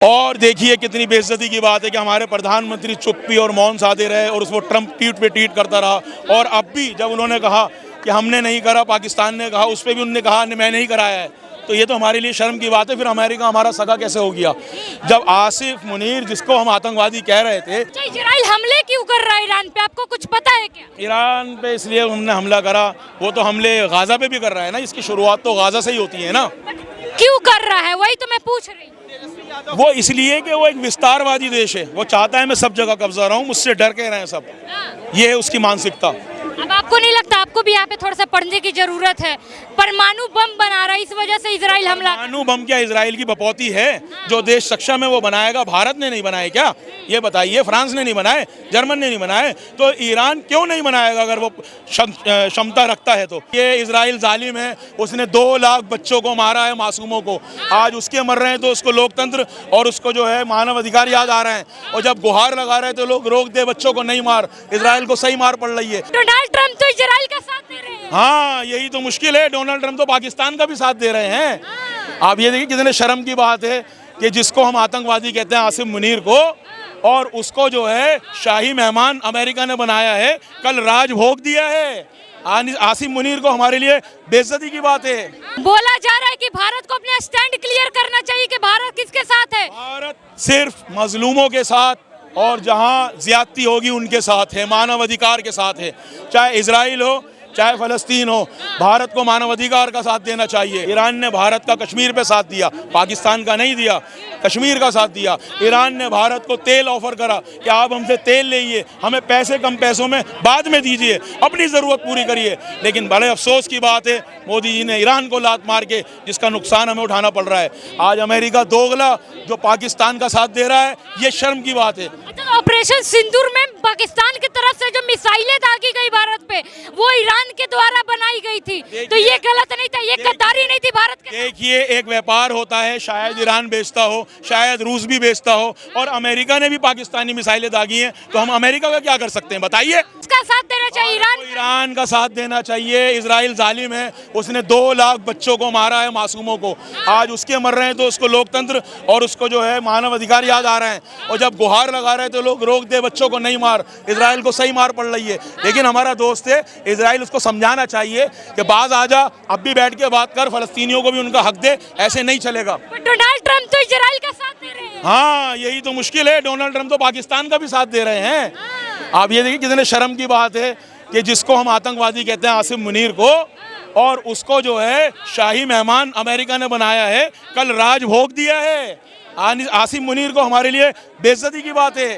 और देखिए कितनी बेइज्जती की बात है कि हमारे प्रधानमंत्री चुप्पी और मौन साधे रहे और उसको ट्रंप ट्वीट पे ट्वीट करता रहा। और अब भी जब उन्होंने कहा कि हमने नहीं करा, पाकिस्तान ने कहा, उस पर भी उन्होंने कहा मैं नहीं कराया है, तो ये तो हमारे लिए शर्म की बात है। फिर अमेरिका हमारा सगा कैसे हो गया? जब आसिफ मुनीर, जिसको हम आतंकवादी कह रहे थे, इजराइल हमले क्यों कर रहा है ईरान पे, आपको कुछ पता है क्या? ईरान पे इसलिए हमने हमला करा, वो तो हमले गाजा पे भी कर रहा है ना, इसकी शुरुआत तो गाजा से ही होती है ना। क्यों कर रहा है, वही तो मैं पूछ रही हूँ। वो इसलिए कि वो एक विस्तारवादी देश है, वो चाहता है मैं सब जगह कब्जा रहा हूँ, मुझसे डर के रहे सब। ये है उसकी मानसिकता। अब आपको नहीं लगता आपको भी यहाँ पे थोड़ा सा पढ़ने की जरूरत है? परमाणु बम बना रहा है, इस वजह से इजराइल हमला। परमाणु बम क्या इजराइल की बपौती है? जो देश सक्षम है वो बनाएगा। भारत ने नहीं बनाए क्या? ये बताइए। फ्रांस ने नहीं बनाए, जर्मन ने नहीं बनाए, तो ईरान क्यों नहीं बनाएगा अगर वो क्षमता रखता है तो? ये इजराइल जालिम है, उसने 2 लाख बच्चों को मारा है, मासूमों को। आज उसके मर रहे हैं तो उसको लोकतंत्र और उसको जो है मानव अधिकार याद आ रहे हैं, और जब गुहार लगा रहे हैं तो लोग रोक दे बच्चों को नहीं मार। इजराइल को सही मार पड़ रही है। डोनाल्ड ट्रंप तो इजराइल का साथ दे रहे हैं। हाँ, यही तो मुश्किल है। डोनाल्ड ट्रंप तो पाकिस्तान का भी साथ दे रहे हैं। आप ये देखिए कितने शर्म की बात है कि जिसको हम आतंकवादी कहते हैं, आसिफ मुनीर को, और उसको जो है शाही मेहमान अमेरिका ने बनाया है, कल राजभोग दिया है। आसिफ मुनीर को हमारे लिए बेइज्जती की बात है। बोला जा रहा है कि भारत को अपना स्टैंड क्लियर करना चाहिए कि भारत किसके साथ है? भारत सिर्फ मजलूमों के साथ, और जहां ज्यादती होगी उनके साथ है, मानव अधिकार के साथ है। चाहे इजराइल हो, चाहे फलस्तीन हो, भारत को मानव अधिकार का साथ देना चाहिए। ईरान ने भारत का कश्मीर पे साथ दिया, पाकिस्तान का नहीं दिया, कश्मीर का साथ दिया। ईरान ने भारत को तेल ऑफर करा कि आप हमसे तेल लीजिए, हमें पैसे कम पैसों में बाद में दीजिए, अपनी ज़रूरत पूरी करिए। लेकिन बड़े अफसोस की बात है, मोदी जी ने ईरान को लात मार के जिसका नुकसान हमें उठाना पड़ रहा है। आज अमेरिका दोगला जो पाकिस्तान का साथ दे रहा है, ये शर्म की बात है। ऑपरेशन सिंदूर में पाकिस्तान की तरफ से जो मिसाइलें दागी गई भारत पे, वो ईरान के द्वारा बनाई गई थी, तो ये गलत नहीं था, ये गद्दारी नहीं थी भारत के? देखिए, एक व्यापार होता है, शायद ईरान बेचता हो, शायद रूस भी बेचता हो, और अमेरिका ने भी पाकिस्तानी मिसाइलें दागी हैं, तो हम अमेरिका का क्या कर सकते हैं बताइए? इसका साथ देना चाहिए ईरान का साथ देना चाहिए। इजराइल जालिम है, उसने 2 लाख बच्चों को मारा है, मासूमों को। आज उसके मर रहे हैं तो उसको लोकतंत्र और उसको जो है मानव अधिकार याद आ रहे हैं, और जब गुहार लगा रहे हैं तो लोग रोक दे बच्चों को नहीं मार। इजराइल को सही मार पड़ रही है। लेकिन हमारा दोस्त है इजराइल, उसको समझाना चाहिए कि बाज आ जा, अब भी बैठ के बात कर, फलस्तीनियों को भी उनका हक दे, ऐसे नहीं चलेगा। डोनाल्ड ट्रंप तो इजराइल का साथ दे रहे हैं। हाँ, यही तो मुश्किल है। डोनाल्ड ट्रंप तो पाकिस्तान का भी साथ दे रहे हैं। आप ये देखिए कितने शर्म की बात है कि जिसको हम आतंकवादी कहते हैं, आसिफ मुनीर को, और उसको जो है शाही मेहमान अमेरिका ने बनाया है, कल राजभोग दिया है। आसिफ मुनीर को हमारे लिए बेइज्जती की बात है।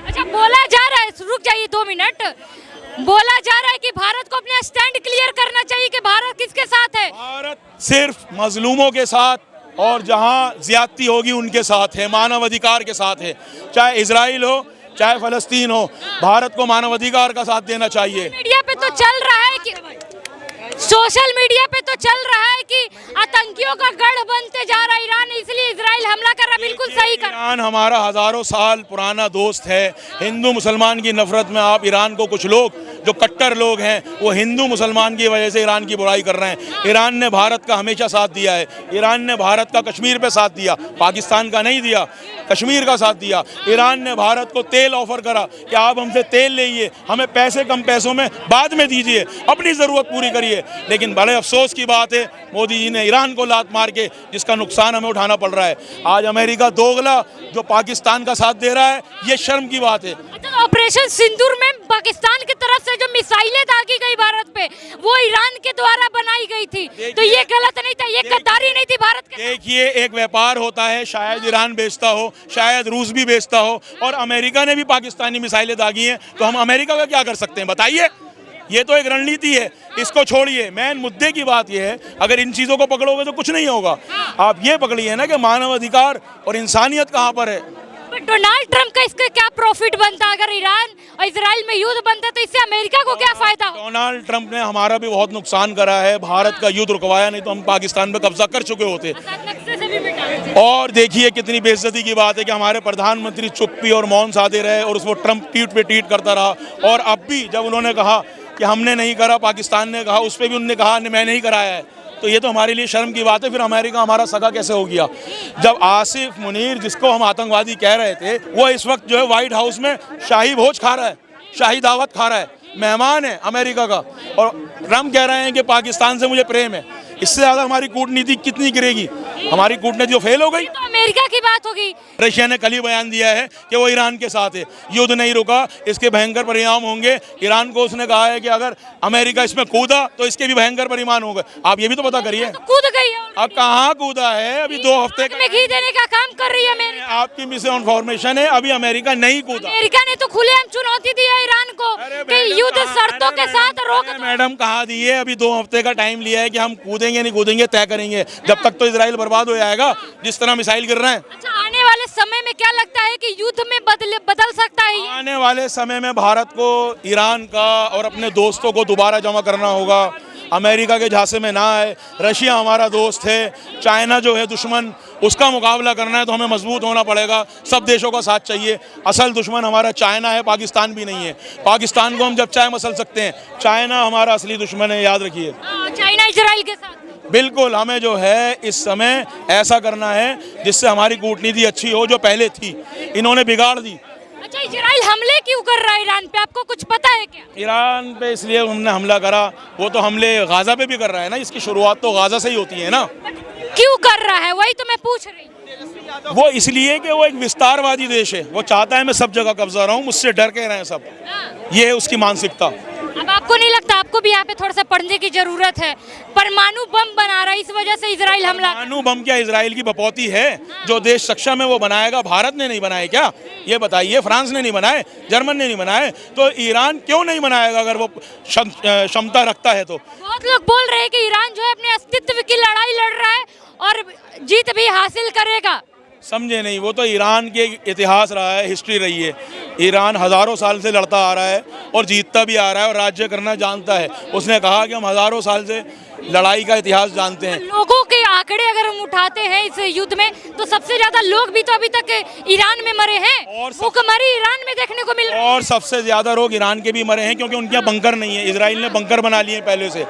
अच्छा, बोला जा रहा है, रुक जाइए 2 मिनट, बोला जा रहा है कि भारत को अपना स्टैंड क्लियर करना चाहिए कि भारत किसके साथ है? भारत सिर्फ मजलूमों के साथ, और जहां ज्यादती होगी उनके साथ है, मानव अधिकार के साथ है। चाहे इजराइल हो, चाहे फलस्तीन हो, भारत को मानव अधिकार का साथ देना चाहिए। मीडिया पे तो चल रहा है कि सोशल मीडिया पे तो चल रहा है कि आतंकियों का गढ़ बनते जा रहा है ईरान, इसलिए इजराइल हमला कर रहा है। बिल्कुल सही कर। ईरान हमारा हजारों साल पुराना दोस्त है। हिंदू मुसलमान की नफरत में आप ईरान को, कुछ लोग जो कट्टर लोग हैं, वो हिंदू मुसलमान की वजह से ईरान की बुराई कर रहे हैं। ईरान ने भारत का हमेशा साथ दिया है। ईरान ने भारत का कश्मीर पे साथ दिया, पाकिस्तान का नहीं दिया, कश्मीर का साथ दिया। ईरान ने भारत को तेल ऑफर करा कि आप हमसे तेल लीजिए, हमें पैसे कम पैसों में बाद में दीजिए, अपनी ज़रूरत पूरी करिए। लेकिन बड़े अफसोस की बात है, मोदी जी ने ईरान को लात मार के जिसका नुकसान हमें उठाना पड़ रहा है। आज अमेरिका दोगला जो पाकिस्तान का साथ दे रहा है, ये शर्म की बात है। ऑपरेशन सिंदूर में पाकिस्तान की तरफ से जो मिसाइलें दागी गई भारत पे, वो ईरान के द्वारा बनाई गई थी, तो ये गलत नहीं था, ये गद्दारी नहीं थी भारत के? देखिए, एक व्यापार होता है, शायद ईरान बेचता हो, शायद रूस भी बेचता हो, और अमेरिका ने भी पाकिस्तानी मिसाइलें दागी हैं, तो हम अमेरिका का क्या कर सकते हैं बताइए? ये तो एक रणनीति है, इसको छोड़िए। मेन मुद्दे की बात यह है, अगर इन चीज़ों को पकड़ोगे तो कुछ नहीं होगा। आप ये पकड़िए ना कि मानव अधिकार और इंसानियत कहाँ पर है। डोनाल्ड ट्रंप का इसका क्या प्रॉफिट बनता? अगर ईरान और इजराइल में युद्ध बनता तो इससे अमेरिका को क्या फायदा? डोनाल्ड ट्रंप ने हमारा भी बहुत नुकसान करा है, भारत का युद्ध रुकवाया, नहीं तो हम पाकिस्तान पे कब्जा कर चुके होते। और देखिए कितनी बेइज्जती की बात है कि हमारे प्रधानमंत्री चुप्पी और मौन साधे रहे और उसको ट्रंप ट्वीट पे ट्वीट करता रहा। और अब भी जब उन्होंने कहा कि हमने नहीं करा, पाकिस्तान ने कहा, उस पर भी उन्होंने कहा मैं नहीं कराया है, तो ये तो हमारे लिए शर्म की बात है। फिर अमेरिका हमारा सगा कैसे हो गया? जब आसिफ मुनीर, जिसको हम आतंकवादी कह रहे थे, वो इस वक्त जो है व्हाइट हाउस में शाही भोज खा रहा है, शाही दावत खा रहा है, मेहमान है अमेरिका का। और ट्रम्प कह रहे हैं कि पाकिस्तान से मुझे प्रेम है। इससे ज़्यादा हमारी कूटनीति कितनी गिरेगी? हमारी कूटनीति जो फेल हो गई। तो अमेरिका की बात होगी। रशिया ने कल ही बयान दिया है कि वो ईरान के साथ है, युद्ध नहीं रुका, इसके भयंकर परिणाम होंगे। ईरान को उसने कहा है कि अगर अमेरिका इसमें कूदा तो इसके भी भयंकर परिणाम होंगे। आप ये भी तो पता करिए। तो कूद गई है, अब कहाँ कूदा है? अभी 2 हफ्ते में घी देने का काम कर रही है अमेरिका। आपकी मिस इन्फॉर्मेशन है, अभी अमेरिका नहीं कूदा। अमेरिका ने तो खुलेआम चुनौती दी है ईरान को कि युद्ध शर्तों के साथ रोक दो। मैडम कहाँ दी है? अभी 2 हफ्ते का टाइम लिया है कि हम कूदेंगे नहीं कूदेंगे, तय करेंगे। जब तक तो इजराइल बर्बाद हो जाएगा जिस तरह मिसाइल गिर रहे हैं। अच्छा, आने वाले समय में क्या लगता है कि युद्ध में बदल सकता है ये? आने वाले समय में भारत को ईरान का और अपने दोस्तों को दोबारा जमा करना होगा। अमेरिका के झांसे में ना आए। रशिया हमारा दोस्त है, चाइना जो है दुश्मन, उसका मुकाबला करना है तो हमें मजबूत होना पड़ेगा। सब देशों का साथ चाहिए। असल दुश्मन हमारा चाइना है, पाकिस्तान भी नहीं है। पाकिस्तान को हम जब चाहे मसल सकते हैं, चाइना हमारा असली दुश्मन है, याद रखिए। चाइना इजराइल के साथ बिल्कुल हमें जो है इस समय ऐसा करना है जिससे हमारी कूटनीति अच्छी हो, जो पहले थी। इन्होंने बिगाड़ दी। अच्छा, इजराइल हमले क्यों कर रहा है ईरान पे? आपको कुछ पता है क्या? ईरान पे इसलिए हमने हमला करा, वो तो हमले गाजा पे भी कर रहा है ना। इसकी शुरुआत तो गाजा से ही होती है ना। क्यों कर रहा है, वही तो मैं पूछ रही हूँ। वो इसलिए कि वो एक विस्तारवादी देश है। वो चाहता है मैं सब जगह कब्जा रहूं, मुझसे डर के रहें सब। ये है उसकी मानसिकता। अब आपको नहीं लगता आपको भी यहाँ पे थोड़ा सा पढ़ने की जरूरत है? परमाणु बम बना रहा है, इस वजह से इजराइल हमला। परमाणु बम क्या इजराइल की बपौती है? जो देश सक्षम है वो बनाएगा। भारत ने नहीं बनाए क्या? ये बताइए। फ्रांस ने नहीं बनाए, जर्मन ने नहीं बनाए, तो ईरान क्यों नहीं बनाएगा अगर वो क्षमता रखता है तो? बहुत लोग बोल रहे हैं कि ईरान जो है अपने अस्तित्व की लड़ाई लड़ रहा है और जीत भी हासिल करेगा। समझे नहीं? वो तो ईरान के इतिहास रहा है, हिस्ट्री रही है। ईरान हज़ारों साल से लड़ता आ रहा है और जीतता भी आ रहा है और राज्य करना जानता है। उसने कहा कि हम हज़ारों साल से लड़ाई का इतिहास जानते हैं। लोगों के आंकड़े अगर हम उठाते हैं इस युद्ध में, तो सबसे ज्यादा लोग भी तो अभी तक ईरान में मरे हैं। भूखमरी ईरान में देखने को मिल रही है। और सबसे ज्यादा लोग ईरान के भी मरे हैं क्योंकि उनके यहाँ बंकर नहीं है। इजराइल ने बंकर बना लिए पहले से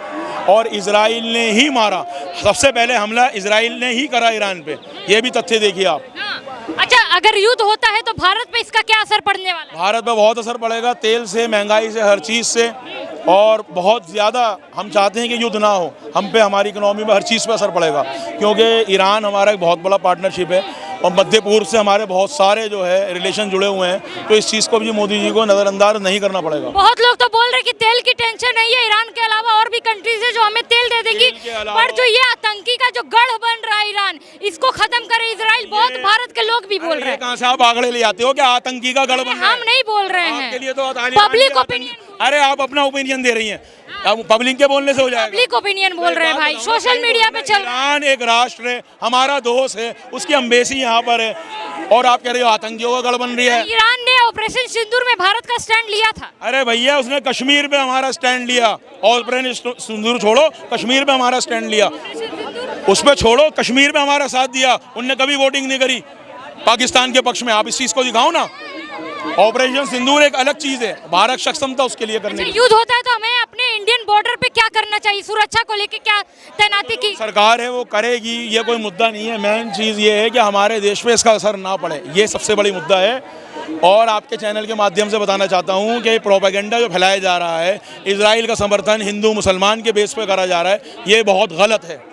और इजराइल ने ही मारा। सबसे पहले हमला इजराइल ने ही करा ईरान पे। ये भी तथ्य देखिए आप। अच्छा, अगर युद्ध होता है तो भारत पे इसका क्या असर पड़ने वाला है? भारत पे बहुत असर पड़ेगा, तेल से, महंगाई से, हर चीज़ से। और बहुत ज़्यादा हम चाहते हैं कि युद्ध ना हो। हम पे, हमारी इकोनॉमी में हर चीज़ पे असर पड़ेगा क्योंकि ईरान हमारा एक बहुत बड़ा पार्टनरशिप है और मध्य पूर्व से हमारे बहुत सारे जो है रिलेशन जुड़े हुए हैं। तो इस चीज़ को भी मोदी जी को नज़रअंदाज नहीं करना पड़ेगा। बहुत लोग तो बोल रहे हैं कि तेल की टेंशन नहीं है, ईरान के अलावा और भी कंट्रीज है जो हमें तेल दे देंगी, पर जो ये आतंकी का जो गढ़ बन रहा है ईरान, इसको खत्म करे इजराइल। बहुत भारत के लोग भी बोल रहे हैं। कहाँ से आप आंकड़े ले आते हो कि आतंकी का गढ़ बन रहा है? हम नहीं बोल रहे हैं, आपके लिए तो पब्लिक ओपिनियन। अरे आप अपना ओपिनियन दे रही हैं, अब पब्लिक के बोलने से हो जाएगा? पब्लिक ओपिनियन बोल रहे हैं भाई, सोशल मीडिया पे चल रहा है। ईरान एक राष्ट्र है, हमारा दोस्त है, उसकी एम्बेसी यहाँ पर है और आप कह रहे हो आतंकियों का गढ़ बन रही है। ईरान ने ऑपरेशन सिंदूर में भारत का स्टैंड लिया था। अरे भैया, उसने कश्मीर पे हमारा स्टैंड लिया। ऑपरेशन सिंदूर छोड़ो, कश्मीर पे हमारा स्टैंड लिया। उस पे छोड़ो, कश्मीर पे हमारा साथ दिया। उनने कभी वोटिंग नहीं करी पाकिस्तान के पक्ष में। आप इस चीज को दिखाओ ना। ऑपरेशन सिंदूर एक अलग चीज है, भारत सक्षम था उसके लिए करने की। युद्ध होता है तो हमें अपने इंडियन बॉर्डर पे क्या करना चाहिए? सुरक्षा को लेके क्या तैनाती की सरकार है वो करेगी, ये कोई मुद्दा नहीं है। मेन चीज़ ये है कि हमारे देश पे इसका असर ना पड़े, ये सबसे बड़ी मुद्दा है। और आपके चैनल के माध्यम से बताना चाहता हूँ कि प्रोपेगेंडा जो फैलाया जा रहा है, इजराइल का समर्थन हिंदू मुसलमान के बेस पे करा जा रहा है, ये बहुत गलत है।